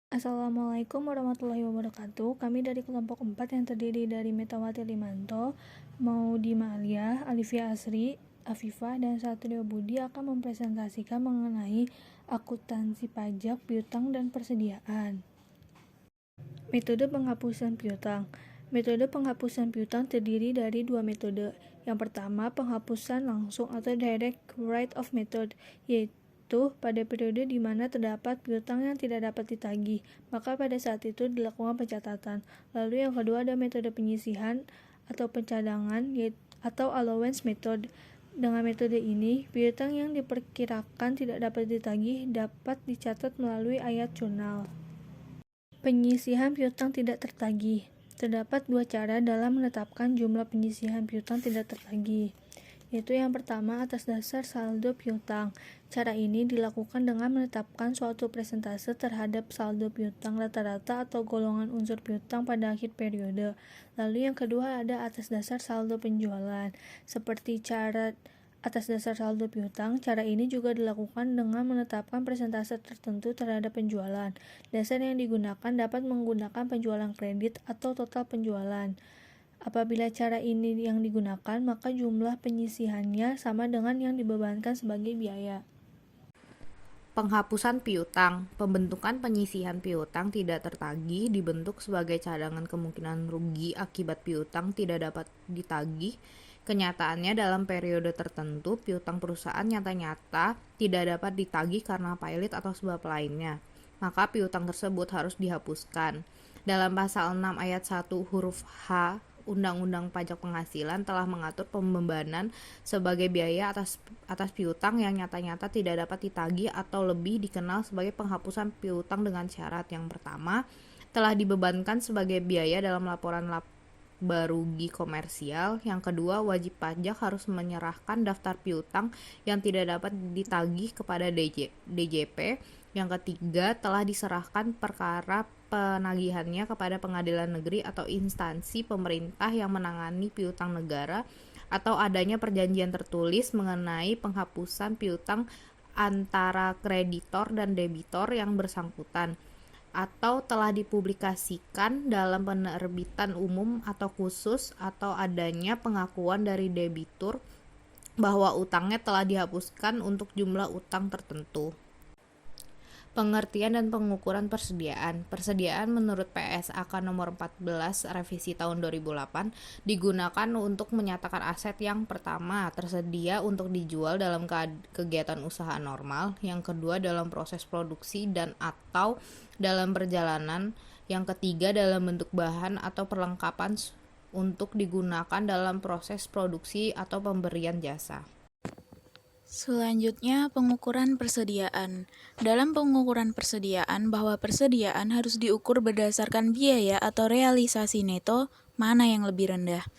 Assalamualaikum warahmatullahi wabarakatuh. Kami dari kelompok 4 yang terdiri dari Metawati Limanto, Maudy Ma'alia, Alifia Asri, Afifah, dan Satrio Budi akan mempresentasikan mengenai akuntansi pajak, piutang, dan persediaan. Metode penghapusan piutang. Metode penghapusan piutang terdiri dari dua metode. Yang pertama, penghapusan langsung atau direct write off method, yaitu pada periode di mana terdapat piutang yang tidak dapat ditagih, maka pada saat itu dilakukan pencatatan. Lalu yang kedua ada metode penyisihan atau pencadangan atau allowance method. Dengan metode ini, piutang yang diperkirakan tidak dapat ditagih dapat dicatat melalui ayat jurnal. Penyisihan piutang tidak tertagih. Terdapat dua cara dalam menetapkan jumlah penyisihan piutang tidak tertagih, yaitu yang pertama atas dasar saldo piutang. Cara ini dilakukan dengan menetapkan suatu persentase terhadap saldo piutang rata-rata atau golongan unsur piutang pada akhir periode. Lalu yang kedua ada atas dasar saldo penjualan. Seperti cara atas dasar saldo piutang, cara ini juga dilakukan dengan menetapkan persentase tertentu terhadap penjualan. Dasar yang digunakan dapat menggunakan penjualan kredit atau total penjualan. Apabila cara ini yang digunakan, maka jumlah penyisihannya sama dengan yang dibebankan sebagai biaya. Penghapusan piutang. Pembentukan penyisihan piutang tidak tertagih dibentuk sebagai cadangan kemungkinan rugi akibat piutang tidak dapat ditagih. Kenyataannya dalam periode tertentu, piutang perusahaan nyata-nyata tidak dapat ditagih karena pilot atau sebab lainnya. Maka piutang tersebut harus dihapuskan. Dalam pasal 6 ayat 1 huruf H Undang-Undang Pajak Penghasilan telah mengatur pembebanan sebagai biaya atas piutang yang nyata-nyata tidak dapat ditagih atau lebih dikenal sebagai penghapusan piutang dengan syarat. Yang pertama, telah dibebankan sebagai biaya dalam laporan laba rugi komersial. Yang kedua, wajib pajak harus menyerahkan daftar piutang yang tidak dapat ditagih kepada DJP. Yang ketiga, telah diserahkan perkara penagihannya kepada pengadilan negeri atau instansi pemerintah yang menangani piutang negara, atau adanya perjanjian tertulis mengenai penghapusan piutang antara kreditor dan debitor yang bersangkutan, atau telah dipublikasikan dalam penerbitan umum atau khusus, atau adanya pengakuan dari debitur bahwa utangnya telah dihapuskan untuk jumlah utang tertentu. Pengertian dan pengukuran persediaan. Persediaan menurut PSAK nomor 14 revisi tahun 2008 digunakan untuk menyatakan aset yang pertama tersedia untuk dijual dalam kegiatan usaha normal, yang kedua dalam proses produksi dan atau dalam perjalanan, yang ketiga dalam bentuk bahan atau perlengkapan untuk digunakan dalam proses produksi atau pemberian jasa. Selanjutnya, pengukuran persediaan. Dalam pengukuran persediaan, bahwa persediaan harus diukur berdasarkan biaya atau realisasi neto mana yang lebih rendah.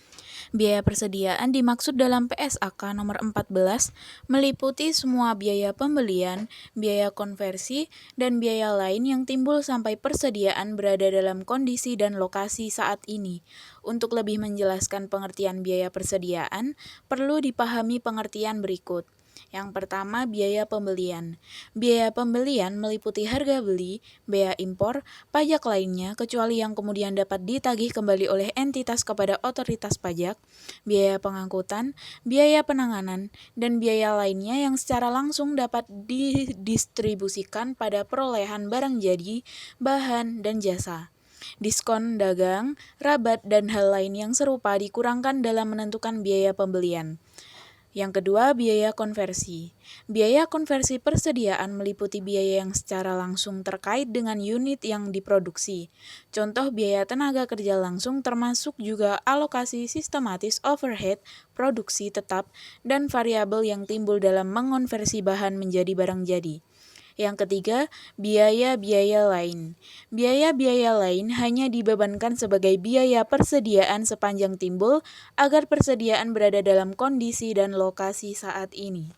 Biaya persediaan dimaksud dalam PSAK nomor 14 meliputi semua biaya pembelian, biaya konversi, dan biaya lain yang timbul sampai persediaan berada dalam kondisi dan lokasi saat ini. Untuk lebih menjelaskan pengertian biaya persediaan, perlu dipahami pengertian berikut. Yang pertama, biaya pembelian. Biaya pembelian meliputi harga beli, bea impor, pajak lainnya kecuali yang kemudian dapat ditagih kembali oleh entitas kepada otoritas pajak, biaya pengangkutan, biaya penanganan, dan biaya lainnya yang secara langsung dapat didistribusikan pada perolehan barang jadi, bahan, dan jasa. Diskon dagang, rabat, dan hal lain yang serupa dikurangkan dalam menentukan biaya pembelian. Yang kedua, biaya konversi. Biaya konversi persediaan meliputi biaya yang secara langsung terkait dengan unit yang diproduksi. Contoh biaya tenaga kerja langsung termasuk juga alokasi sistematis overhead, produksi tetap, dan variabel yang timbul dalam mengonversi bahan menjadi barang jadi. Yang ketiga, biaya-biaya lain. Biaya-biaya lain hanya dibebankan sebagai biaya persediaan sepanjang timbul agar persediaan berada dalam kondisi dan lokasi saat ini.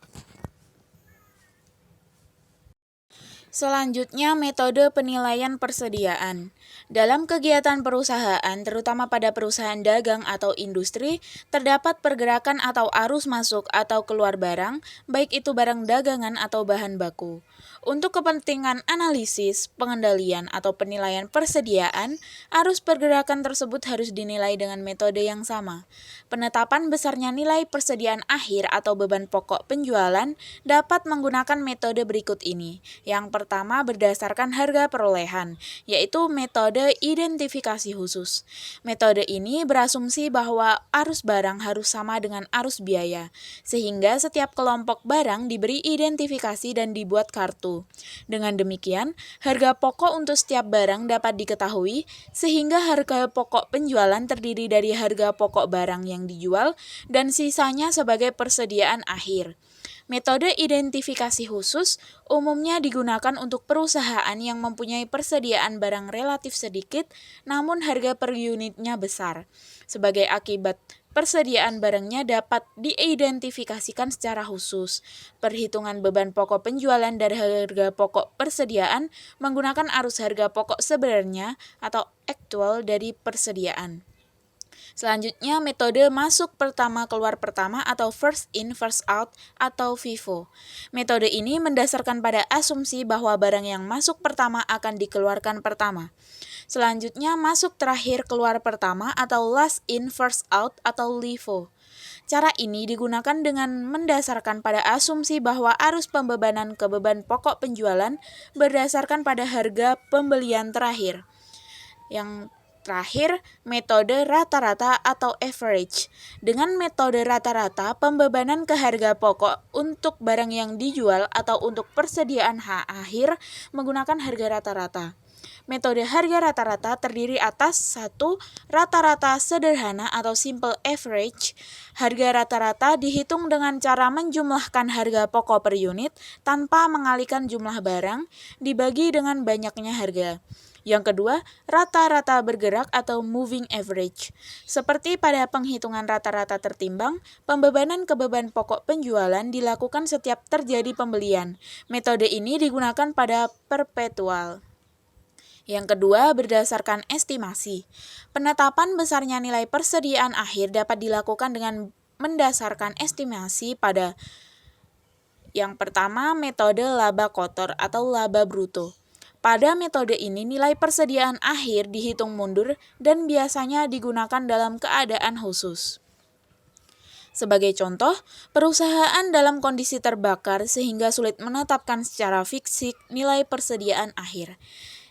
Selanjutnya, metode penilaian persediaan. Dalam kegiatan perusahaan, terutama pada perusahaan dagang atau industri, terdapat pergerakan atau arus masuk atau keluar barang, baik itu barang dagangan atau bahan baku. Untuk kepentingan analisis, pengendalian, atau penilaian persediaan, arus pergerakan tersebut harus dinilai dengan metode yang sama. Penetapan besarnya nilai persediaan akhir atau beban pokok penjualan dapat menggunakan metode berikut ini. Yang pertama berdasarkan harga perolehan, yaitu metode identifikasi khusus. Metode ini berasumsi bahwa arus barang harus sama dengan arus biaya, sehingga setiap kelompok barang diberi identifikasi dan dibuat kartu. Dengan demikian, harga pokok untuk setiap barang dapat diketahui, sehingga harga pokok penjualan terdiri dari harga pokok barang yang dijual dan sisanya sebagai persediaan akhir. Metode identifikasi khusus umumnya digunakan untuk perusahaan yang mempunyai persediaan barang relatif sedikit, namun harga per unitnya besar. Sebagai akibat, persediaan barangnya dapat diidentifikasikan secara khusus. Perhitungan beban pokok penjualan dari harga pokok persediaan menggunakan arus harga pokok sebenarnya atau aktual dari persediaan. Selanjutnya, metode masuk pertama keluar pertama atau first in first out atau FIFO. Metode ini mendasarkan pada asumsi bahwa barang yang masuk pertama akan dikeluarkan pertama. Selanjutnya, masuk terakhir keluar pertama atau last in first out atau LIFO. Cara ini digunakan dengan mendasarkan pada asumsi bahwa arus pembebanan ke beban pokok penjualan berdasarkan pada harga pembelian terakhir. Yang terakhir, metode rata-rata atau average. Dengan metode rata-rata, pembebanan ke harga pokok untuk barang yang dijual atau untuk persediaan akhir menggunakan harga rata-rata. Metode harga rata-rata terdiri atas 1. Rata-rata sederhana atau simple average. Harga rata-rata dihitung dengan cara menjumlahkan harga pokok per unit tanpa mengalihkan jumlah barang dibagi dengan banyaknya harga. Yang kedua, rata-rata bergerak atau moving average. Seperti pada penghitungan rata-rata tertimbang, pembebanan ke beban pokok penjualan dilakukan setiap terjadi pembelian. Metode ini digunakan pada perpetual. Yang kedua, berdasarkan estimasi. Penetapan besarnya nilai persediaan akhir dapat dilakukan dengan mendasarkan estimasi pada yang pertama, metode laba kotor atau laba bruto. Pada metode ini, nilai persediaan akhir dihitung mundur dan biasanya digunakan dalam keadaan khusus. Sebagai contoh, perusahaan dalam kondisi terbakar sehingga sulit menetapkan secara fiksik nilai persediaan akhir.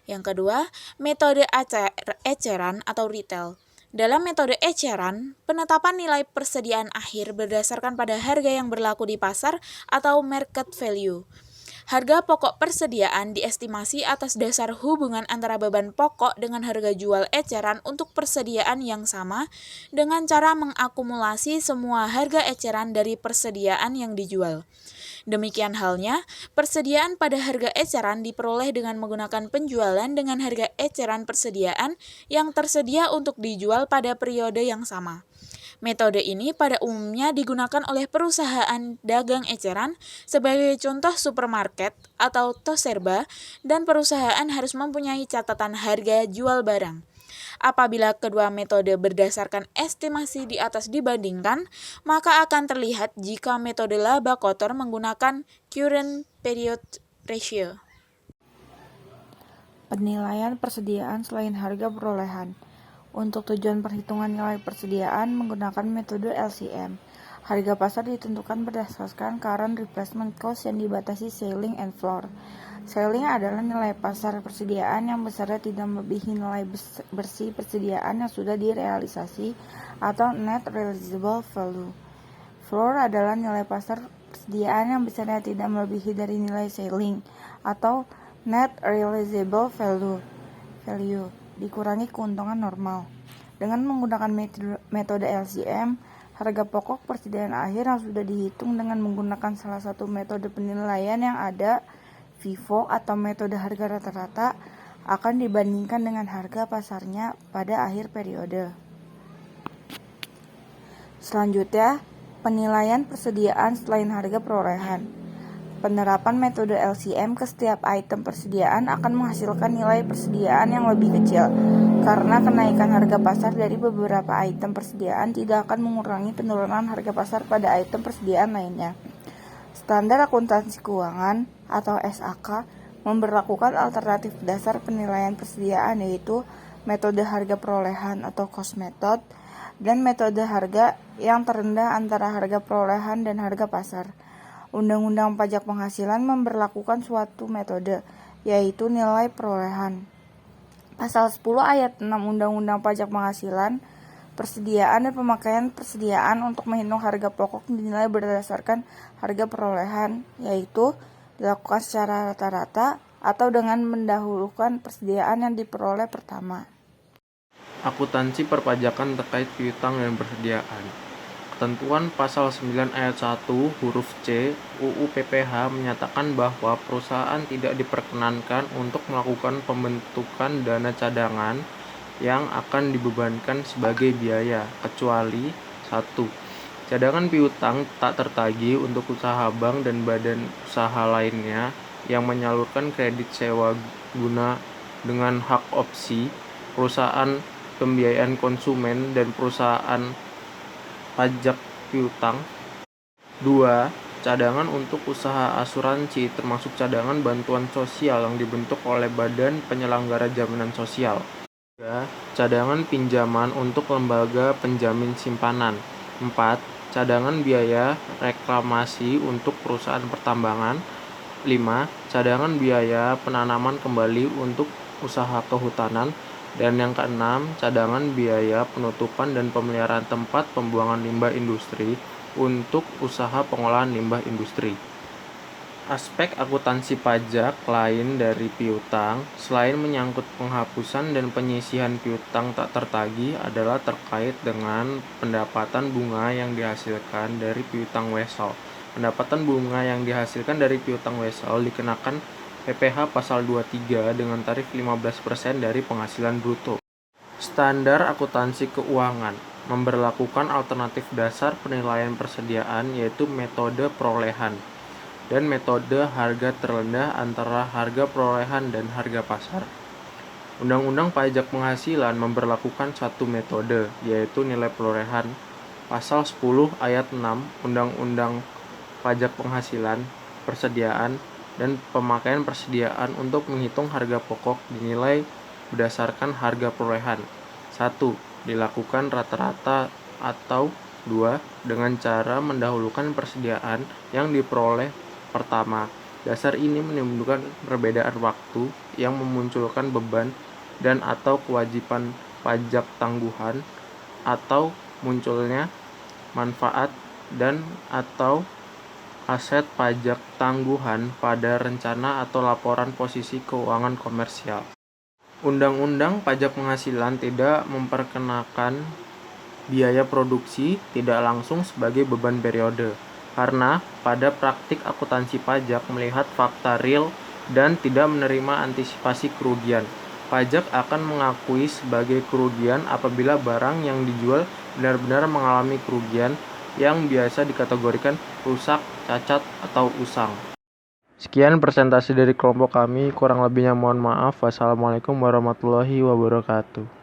Yang kedua, metode eceran atau retail. Dalam metode eceran, penetapan nilai persediaan akhir berdasarkan pada harga yang berlaku di pasar atau market value. Harga pokok persediaan diestimasi atas dasar hubungan antara beban pokok dengan harga jual eceran untuk persediaan yang sama dengan cara mengakumulasi semua harga eceran dari persediaan yang dijual. Demikian halnya, persediaan pada harga eceran diperoleh dengan menggunakan penjualan dengan harga eceran persediaan yang tersedia untuk dijual pada periode yang sama. Metode ini pada umumnya digunakan oleh perusahaan dagang eceran sebagai contoh supermarket atau toserba, dan perusahaan harus mempunyai catatan harga jual barang. Apabila kedua metode berdasarkan estimasi di atas dibandingkan, maka akan terlihat jika metode laba kotor menggunakan current period ratio. Penilaian persediaan selain harga perolehan. Untuk tujuan perhitungan nilai persediaan menggunakan metode LCM. Harga pasar ditentukan berdasarkan current replacement cost yang dibatasi ceiling and floor. Ceiling adalah nilai pasar persediaan yang besarnya tidak melebihi nilai bersih persediaan yang sudah direalisasi atau net realizable value. Floor adalah nilai pasar persediaan yang besarnya tidak melebihi dari nilai ceiling atau net realizable value dikurangi keuntungan normal. Dengan menggunakan metode LCM, harga pokok persediaan akhir yang sudah dihitung dengan menggunakan salah satu metode penilaian yang ada, FIFO atau metode harga rata-rata, akan dibandingkan dengan harga pasarnya pada akhir periode. Selanjutnya, penilaian persediaan selain harga perolehan. Penerapan metode LCM ke setiap item persediaan akan menghasilkan nilai persediaan yang lebih kecil, karena kenaikan harga pasar dari beberapa item persediaan tidak akan mengurangi penurunan harga pasar pada item persediaan lainnya. Standar Akuntansi Keuangan atau SAK memberlakukan alternatif dasar penilaian persediaan, yaitu metode harga perolehan atau cost method dan metode harga yang terendah antara harga perolehan dan harga pasar. Undang-Undang Pajak Penghasilan memberlakukan suatu metode, yaitu nilai perolehan. Pasal 10 ayat 6 Undang-Undang Pajak Penghasilan, persediaan dan pemakaian persediaan untuk menghitung harga pokok dinilai berdasarkan harga perolehan, yaitu dilakukan secara rata-rata atau dengan mendahulukan persediaan yang diperoleh pertama. Akuntansi perpajakan terkait piutang dan persediaan. Ketentuan pasal 9 ayat 1 huruf C UU PPH menyatakan bahwa perusahaan tidak diperkenankan untuk melakukan pembentukan dana cadangan yang akan dibebankan sebagai biaya, kecuali 1. Cadangan piutang tak tertagih untuk usaha bank dan badan usaha lainnya yang menyalurkan kredit sewa guna dengan hak opsi, perusahaan pembiayaan konsumen, dan perusahaan pajak piutang. 2. Cadangan untuk usaha asuransi termasuk cadangan bantuan sosial yang dibentuk oleh Badan Penyelenggara Jaminan Sosial. 3. Cadangan pinjaman untuk lembaga penjamin simpanan. 4. Cadangan biaya reklamasi untuk perusahaan pertambangan. 5. Cadangan biaya penanaman kembali untuk usaha kehutanan. Dan yang keenam, cadangan biaya penutupan dan pemeliharaan tempat pembuangan limbah industri untuk usaha pengolahan limbah industri. Aspek akuntansi pajak lain dari piutang, selain menyangkut penghapusan dan penyisihan piutang tak tertagih, adalah terkait dengan pendapatan bunga yang dihasilkan dari piutang wesel. Pendapatan bunga yang dihasilkan dari piutang wesel dikenakan PPh pasal 23 dengan tarif 15% dari penghasilan bruto. Standar Akuntansi Keuangan memberlakukan alternatif dasar penilaian persediaan, yaitu metode perolehan dan metode harga terendah antara harga perolehan dan harga pasar. Undang-Undang Pajak Penghasilan memberlakukan satu metode, yaitu nilai perolehan. Pasal 10 ayat 6 Undang-Undang Pajak Penghasilan, persediaan dan pemakaian persediaan untuk menghitung harga pokok dinilai berdasarkan harga perolehan. 1. Dilakukan rata-rata, atau 2. Dengan cara mendahulukan persediaan yang diperoleh pertama. Dasar ini menimbulkan perbedaan waktu yang memunculkan beban dan atau kewajiban pajak tangguhan, atau munculnya manfaat dan atau aset pajak tangguhan pada rencana atau laporan posisi keuangan komersial. Undang-Undang Pajak Penghasilan tidak memperkenakan biaya produksi tidak langsung sebagai beban periode, karena pada praktik akuntansi pajak melihat fakta real dan tidak menerima antisipasi kerugian. Pajak akan mengakui sebagai kerugian apabila barang yang dijual benar-benar mengalami kerugian yang biasa dikategorikan rusak, cacat, atau usang. Sekian presentasi dari kelompok kami, kurang lebihnya mohon maaf. Wassalamualaikum warahmatullahi wabarakatuh.